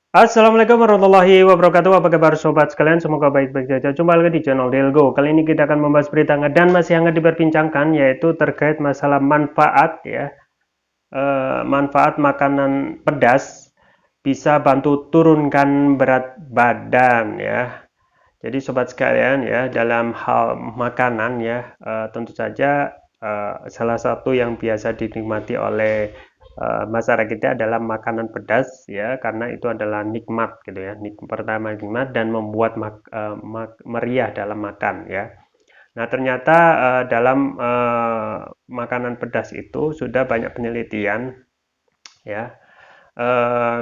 Assalamualaikum warahmatullahi wabarakatuh. Apa kabar sobat sekalian? Semoga baik-baik saja. Jumpa lagi di channel Delgo. Kali ini kita akan membahas berita hangat dan masih hangat diperbincangkan, yaitu terkait masalah manfaat ya. Manfaat makanan pedas bisa bantu turunkan berat badan ya. Jadi sobat sekalian ya, dalam hal makanan ya, tentu saja salah satu yang biasa dinikmati oleh masyarakat kita adalah makanan pedas ya, karena itu adalah nikmat gitu ya. Pertama nikmat dan membuat meriah dalam makan ya. Nah, ternyata dalam makanan pedas itu sudah banyak penelitian ya.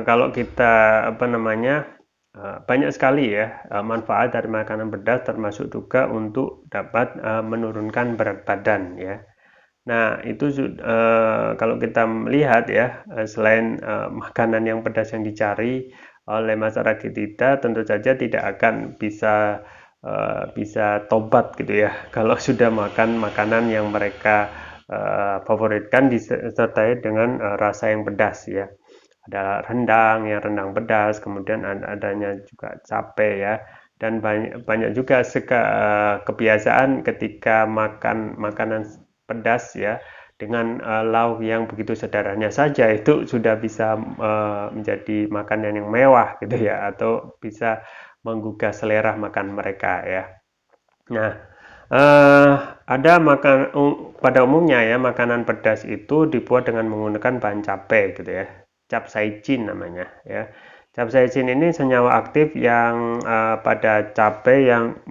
Kalau kita apa namanya banyak sekali ya manfaat dari makanan pedas, termasuk juga untuk dapat menurunkan berat badan ya. Nah, itu kalau kita melihat ya, selain makanan yang pedas yang dicari oleh masyarakat kita, tentu saja tidak akan bisa tobat gitu ya, kalau sudah makan makanan yang mereka favoritkan disertai dengan rasa yang pedas ya. Ada rendang, yang rendang pedas, kemudian adanya juga cabe ya, dan banyak banyak juga kebiasaan ketika makan makanan pedas ya, dengan lauk yang begitu sederhananya saja itu sudah bisa menjadi makanan yang mewah gitu ya, atau bisa menggugah selera makan mereka ya. Nah, eh, ada pada umumnya ya, makanan pedas itu dibuat dengan menggunakan bahan cabai gitu ya. Capsaicin namanya ya. Capsaicin ini senyawa aktif yang pada cabai yang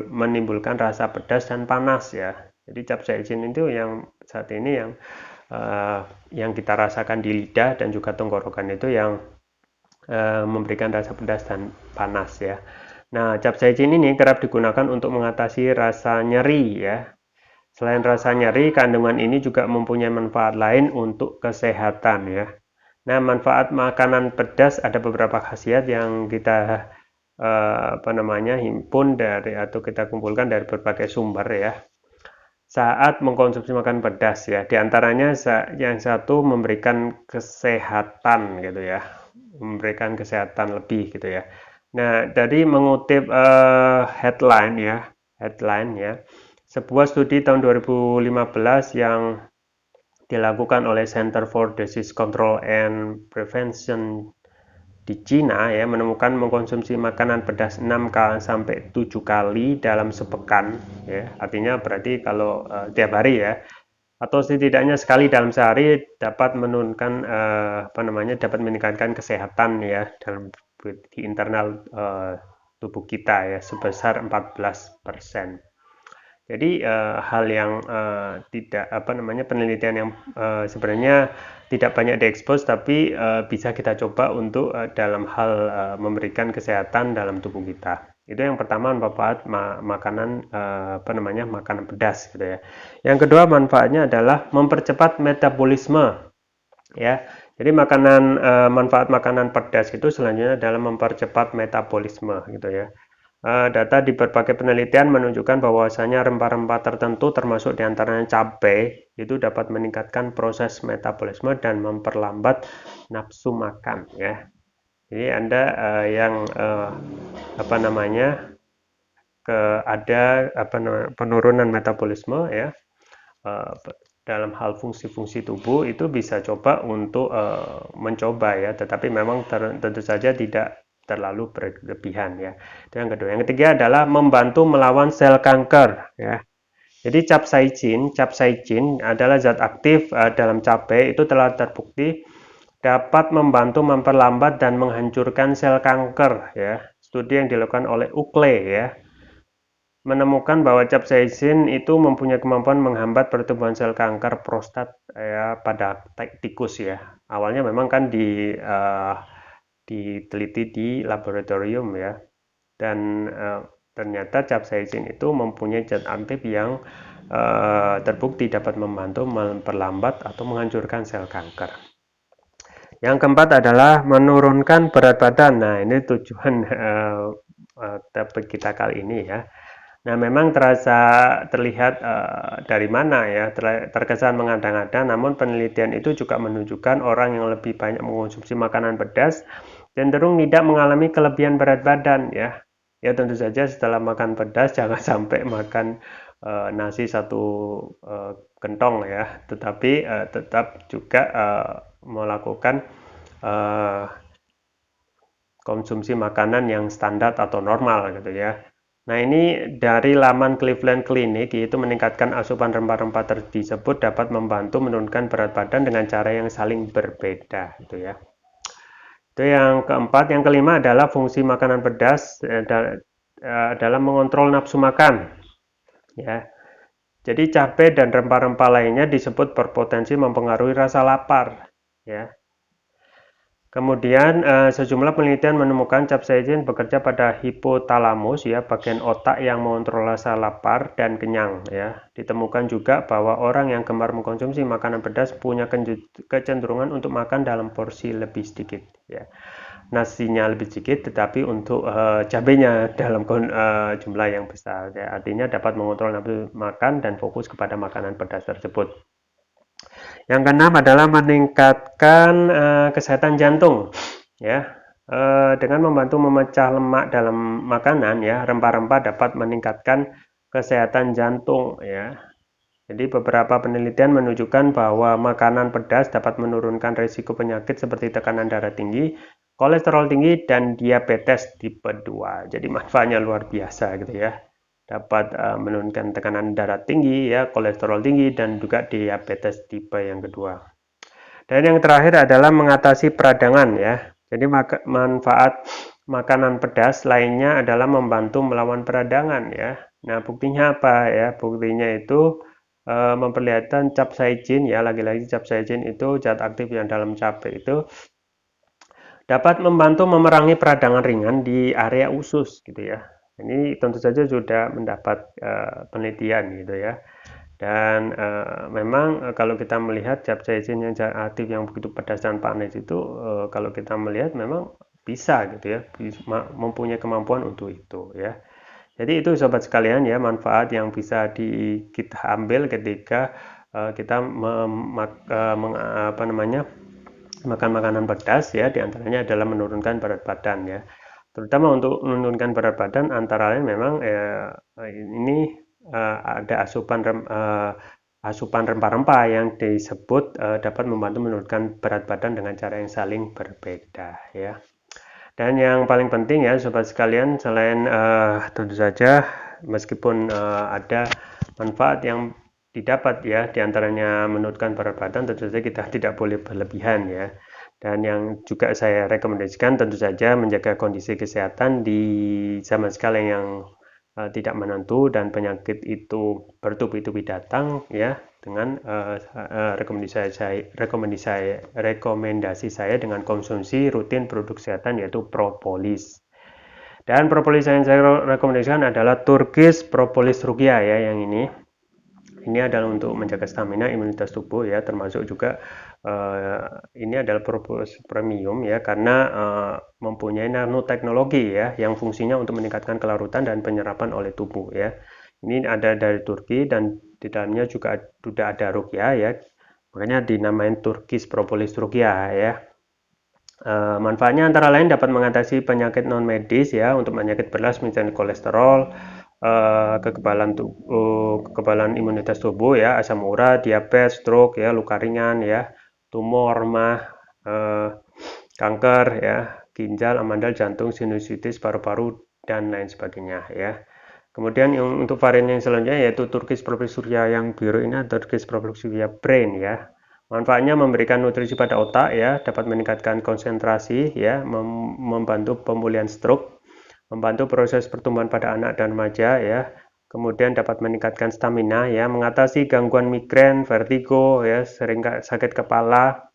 menimbulkan rasa pedas dan panas ya. Jadi capsaicin itu yang saat ini yang kita rasakan di lidah dan juga tenggorokan itu yang memberikan rasa pedas dan panas ya. Nah, capsaicin ini kerap digunakan untuk mengatasi rasa nyeri ya. Selain rasa nyeri, kandungan ini juga mempunyai manfaat lain untuk kesehatan ya. Nah, manfaat makanan pedas ada beberapa khasiat yang kita himpun dari atau kita kumpulkan dari berbagai sumber ya. Saat mengkonsumsi makanan pedas ya, diantaranya yang satu memberikan kesehatan gitu ya, memberikan kesehatan lebih gitu ya. Nah, dari mengutip headline ya, sebuah studi tahun 2015 yang dilakukan oleh Center for Disease Control and Prevention di Cina ya, menemukan mengkonsumsi makanan pedas 6 kali sampai 7 kali dalam sepekan ya. Artinya berarti kalau tiap hari ya, atau setidaknya sekali dalam sehari dapat menurunkan dapat meningkatkan kesehatan ya dalam di internal tubuh kita ya sebesar 14%. Jadi hal yang tidak penelitian yang sebenarnya tidak banyak diekspos, tapi bisa kita coba untuk dalam hal memberikan kesehatan dalam tubuh kita. Itu yang pertama, manfaat makanan makanan pedas gitu ya. Yang kedua, manfaatnya adalah mempercepat metabolisme ya. Jadi manfaat makanan pedas itu selanjutnya adalah mempercepat metabolisme gitu ya. Data di berbagai penelitian menunjukkan bahwasanya rempah-rempah tertentu termasuk diantaranya cabai itu dapat meningkatkan proses metabolisme dan memperlambat nafsu makan ya. Jadi Anda yang apa namanya ada penurunan metabolisme ya, uh, dalam hal fungsi-fungsi tubuh itu bisa coba untuk mencoba ya, tetapi memang tentu saja tidak terlalu berlebihan ya. Itu yang kedua. Yang ketiga adalah membantu melawan sel kanker ya. Jadi capsaicin adalah zat aktif dalam cabai, itu telah terbukti dapat membantu memperlambat dan menghancurkan sel kanker ya. Studi yang dilakukan oleh UCLE ya, menemukan bahwa capsaicin itu mempunyai kemampuan menghambat pertumbuhan sel kanker prostat ya pada tikus ya. Awalnya memang kan diteliti di laboratorium ya, dan ternyata capsaicin itu mempunyai zat aktif yang terbukti dapat membantu memperlambat atau menghancurkan sel kanker. Yang keempat adalah menurunkan berat badan. Nah, ini tujuan topik kita kali ini ya. Nah, memang terlihat dari mana ya, terkesan mengada-ngada, namun penelitian itu juga menunjukkan orang yang lebih banyak mengonsumsi makanan pedas cenderung tidak mengalami kelebihan berat badan ya. Ya tentu saja setelah makan pedas jangan sampai makan nasi satu gentong ya, tetapi tetap juga melakukan konsumsi makanan yang standar atau normal gitu ya. Nah, ini dari laman Cleveland Clinic, yaitu meningkatkan asupan rempah-rempah tersebut dapat membantu menurunkan berat badan dengan cara yang saling berbeda gitu ya. Itu yang keempat. Yang kelima adalah fungsi makanan pedas dalam mengontrol nafsu makan ya. Jadi cabai dan rempah-rempah lainnya disebut berpotensi mempengaruhi rasa lapar ya. Kemudian sejumlah penelitian menemukan capsaicin bekerja pada hipotalamus ya, bagian otak yang mengontrol rasa lapar dan kenyang ya. Ditemukan juga bahwa orang yang gemar mengkonsumsi makanan pedas punya kecenderungan untuk makan dalam porsi lebih sedikit ya. Nasinya lebih sedikit tetapi untuk cabenya dalam jumlah yang besar ya. Artinya dapat mengontrol nafsu makan dan fokus kepada makanan pedas tersebut. Yang keenam adalah meningkatkan kesehatan jantung, ya. Dengan membantu memecah lemak dalam makanan, ya, rempah-rempah dapat meningkatkan kesehatan jantung, ya. Jadi beberapa penelitian menunjukkan bahwa makanan pedas dapat menurunkan risiko penyakit seperti tekanan darah tinggi, kolesterol tinggi, dan diabetes tipe 2. Jadi manfaatnya luar biasa gitu ya. Dapat menurunkan tekanan darah tinggi, ya, kolesterol tinggi, dan juga diabetes tipe yang kedua. Dan yang terakhir adalah mengatasi peradangan ya. Jadi manfaat makanan pedas lainnya adalah membantu melawan peradangan ya. Nah, buktinya apa ya? Buktinya itu memperlihatkan capsaicin ya, lagi-lagi capsaicin itu zat aktif yang dalam cabai itu dapat membantu memerangi peradangan ringan di area usus gitu ya. Ini tentu saja sudah mendapat penelitian gitu ya. Dan memang kalau kita melihat capsaicin yang aktif yang begitu pedas dan panas itu kalau kita melihat memang bisa gitu ya, mempunyai kemampuan untuk itu ya. Jadi itu sobat sekalian ya, manfaat yang bisa kita ambil ketika kita makan makanan pedas ya, diantaranya adalah menurunkan berat badan ya. Terutama untuk menurunkan berat badan antara lain memang ini ada asupan rempah-rempah yang disebut dapat membantu menurunkan berat badan dengan cara yang saling berbeda ya. Dan yang paling penting ya sobat sekalian, selain tentu saja meskipun ada manfaat yang didapat ya, diantaranya menurunkan berat badan, tentu saja kita tidak boleh berlebihan ya. Dan yang juga saya rekomendasikan tentu saja menjaga kondisi kesehatan di zaman sekarang yang tidak menentu dan penyakit itu bertubi-tubi datang ya, dengan rekomendasi saya dengan konsumsi rutin produk kesehatan yaitu propolis. Dan propolis yang saya rekomendasikan adalah Turkish Propolis Rukia ya, yang ini. Ini adalah untuk menjaga stamina imunitas tubuh ya, termasuk juga ini adalah propolis premium ya, karena mempunyai nanoteknologi ya, yang fungsinya untuk meningkatkan kelarutan dan penyerapan oleh tubuh ya. Ini ada dari Turki dan di dalamnya juga sudah ada rukia ya, makanya dinamain Turkish Propolis Rukia ya. Manfaatnya antara lain dapat mengatasi penyakit non medis ya, untuk penyakit berat misalnya kolesterol, kekebalan imunitas tubuh ya, asam urat, diabetes, stroke ya, luka ringan ya, tumor, mah, kanker ya, ginjal, amandel, jantung, sinusitis, paru-paru, dan lain sebagainya ya. Kemudian untuk varian yang selanjutnya yaitu Turkish Propolis Rukia yang biru ini, Turkish Propolis Rukia Brain ya. Manfaatnya memberikan nutrisi pada otak ya, dapat meningkatkan konsentrasi ya, membantu pemulihan stroke, membantu proses pertumbuhan pada anak dan remaja ya. Kemudian dapat meningkatkan stamina ya, mengatasi gangguan migrain, vertigo ya, sering sakit kepala,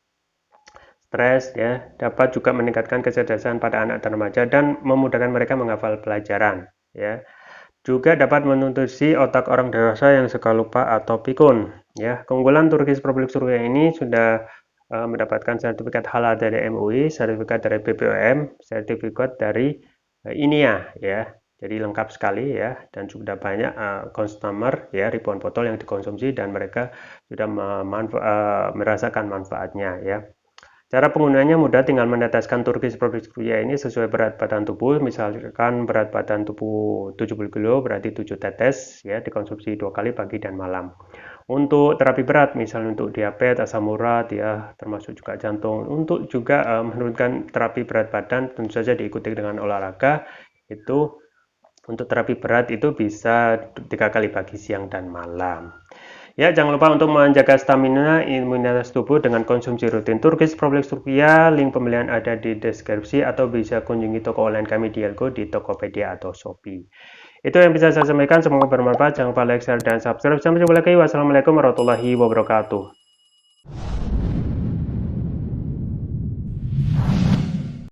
stres ya, dapat juga meningkatkan kecerdasan pada anak dan remaja dan memudahkan mereka menghafal pelajaran ya. Juga dapat menutrisi otak orang dewasa yang suka lupa atau pikun ya. Keunggulan Turkish Propolis Rukia ini sudah mendapatkan sertifikat halal dari MUI, sertifikat dari BPOM, sertifikat dari INIA ya. Jadi lengkap sekali ya, dan sudah banyak customer ya, ribuan botol yang dikonsumsi dan mereka sudah merasakan manfaatnya ya. Cara penggunaannya mudah, tinggal meneteskan Turkish Prolex Turkiya ini sesuai berat badan tubuh. Misalkan berat badan tubuh 70 kilo, berarti 7 tetes ya, dikonsumsi 2 kali pagi dan malam. Untuk terapi berat, misalnya untuk diabetes, asam urat ya, termasuk juga jantung. Untuk juga menurunkan terapi berat badan, tentu saja diikuti dengan olahraga. Itu untuk terapi berat itu bisa 3 kali pagi, siang, dan malam. Ya, jangan lupa untuk menjaga stamina imunitas tubuh dengan konsumsi rutin Turkish Prolex Turkiya. Link pembelian ada di deskripsi atau bisa kunjungi toko online kami di Elgo di Tokopedia atau Shopee. Itu yang bisa saya sampaikan, semoga bermanfaat. Jangan lupa like, share, dan subscribe. Sampai jumpa lagi. Wassalamualaikum warahmatullahi wabarakatuh.